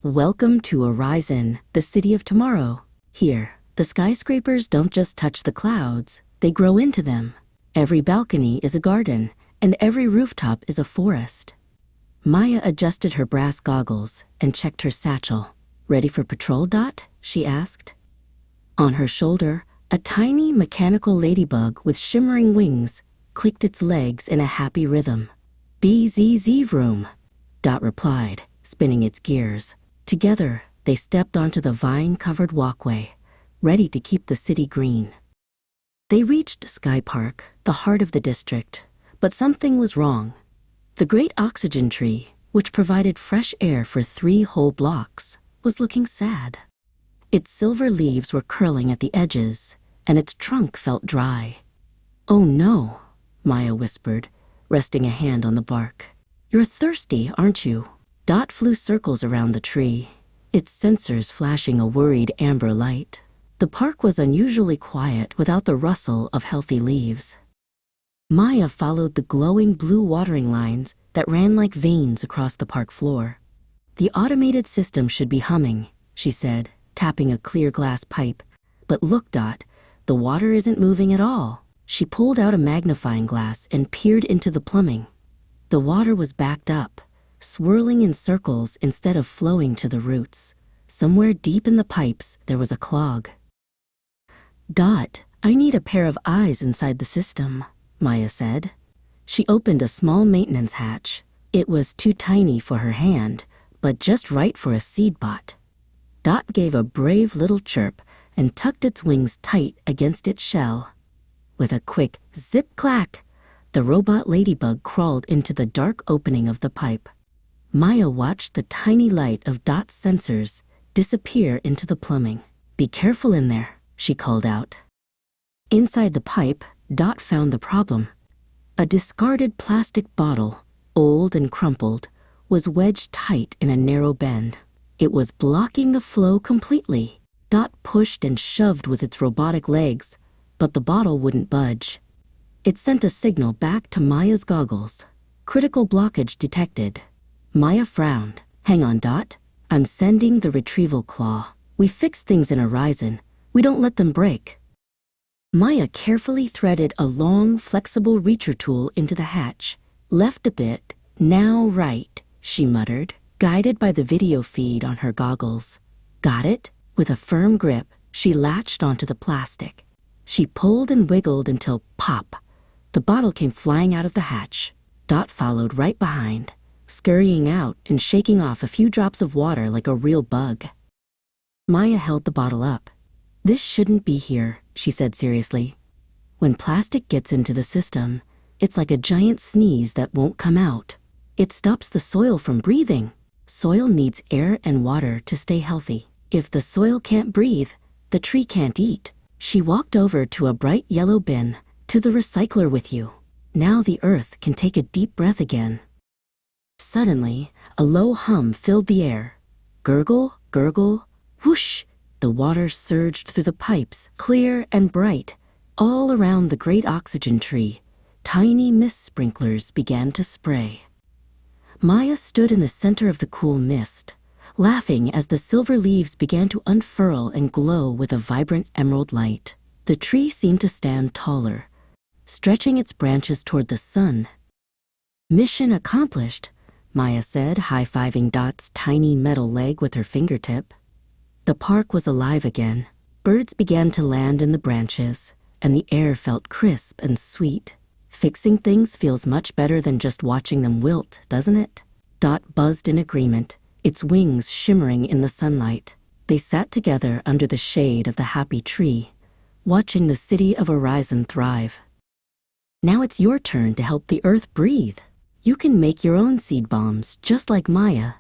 Welcome to Horizon, the city of tomorrow. Here, the skyscrapers don't just touch the clouds, they grow into them. Every balcony is a garden, and every rooftop is a forest. Maya adjusted her brass goggles and checked her satchel. Ready for patrol, Dot? She asked. On her shoulder, a tiny mechanical ladybug with shimmering wings clicked its legs in a happy rhythm. "BZZ vroom," Dot replied, spinning its gears. Together, they stepped onto the vine-covered walkway, ready to keep the city green. They reached Sky Park, the heart of the district, but something was wrong. The great oxygen tree, which provided fresh air for 3 whole blocks, was looking sad. Its silver leaves were curling at the edges, and its trunk felt dry. "Oh no," Maya whispered, resting a hand on the bark. "You're thirsty, aren't you?" Dot flew circles around the tree, its sensors flashing a worried amber light. The park was unusually quiet without the rustle of healthy leaves. Maya followed the glowing blue watering lines that ran like veins across the park floor. "The automated system should be humming," she said, tapping a clear glass pipe. "But look, Dot, the water isn't moving at all." She pulled out a magnifying glass and peered into the plumbing. The water was backed up, swirling in circles instead of flowing to the roots. Somewhere deep in the pipes, there was a clog. "Dot, I need a pair of eyes inside the system," Maya said. She opened a small maintenance hatch. It was too tiny for her hand, but just right for a seed bot. Dot gave a brave little chirp and tucked its wings tight against its shell. With a quick zip-clack, the robot ladybug crawled into the dark opening of the pipe. Maya watched the tiny light of Dot's sensors disappear into the plumbing. "Be careful in there," she called out. Inside the pipe, Dot found the problem. A discarded plastic bottle, old and crumpled, was wedged tight in a narrow bend. It was blocking the flow completely. Dot pushed and shoved with its robotic legs, but the bottle wouldn't budge. It sent a signal back to Maya's goggles. "Critical blockage detected." Maya frowned. "Hang on, Dot. I'm sending the retrieval claw. We fix things in Horizon. We don't let them break." Maya carefully threaded a long, flexible reacher tool into the hatch. "Left a bit, now right," she muttered, guided by the video feed on her goggles. "Got it?" With a firm grip, she latched onto the plastic. She pulled and wiggled until pop! The bottle came flying out of the hatch. Dot followed right behind, scurrying out and shaking off a few drops of water like a real bug. Maya held the bottle up. "This shouldn't be here," she said seriously. "When plastic gets into the system, it's like a giant sneeze that won't come out. It stops the soil from breathing. Soil needs air and water to stay healthy. If the soil can't breathe, the tree can't eat." She walked over to a bright yellow bin. "To the recycler with you. Now the earth can take a deep breath again." Suddenly, a low hum filled the air. Gurgle, gurgle, whoosh! The water surged through the pipes, clear and bright. All around the great oxygen tree, tiny mist sprinklers began to spray. Maya stood in the center of the cool mist, laughing as the silver leaves began to unfurl and glow with a vibrant emerald light. The tree seemed to stand taller, stretching its branches toward the sun. "Mission accomplished," Maya said, high-fiving Dot's tiny metal leg with her fingertip. The park was alive again. Birds began to land in the branches, and the air felt crisp and sweet. "Fixing things feels much better than just watching them wilt, doesn't it?" Dot buzzed in agreement, its wings shimmering in the sunlight. They sat together under the shade of the happy tree, watching the city of Horizon thrive. "Now it's your turn to help the earth breathe. You can make your own seed bombs just like Maya,"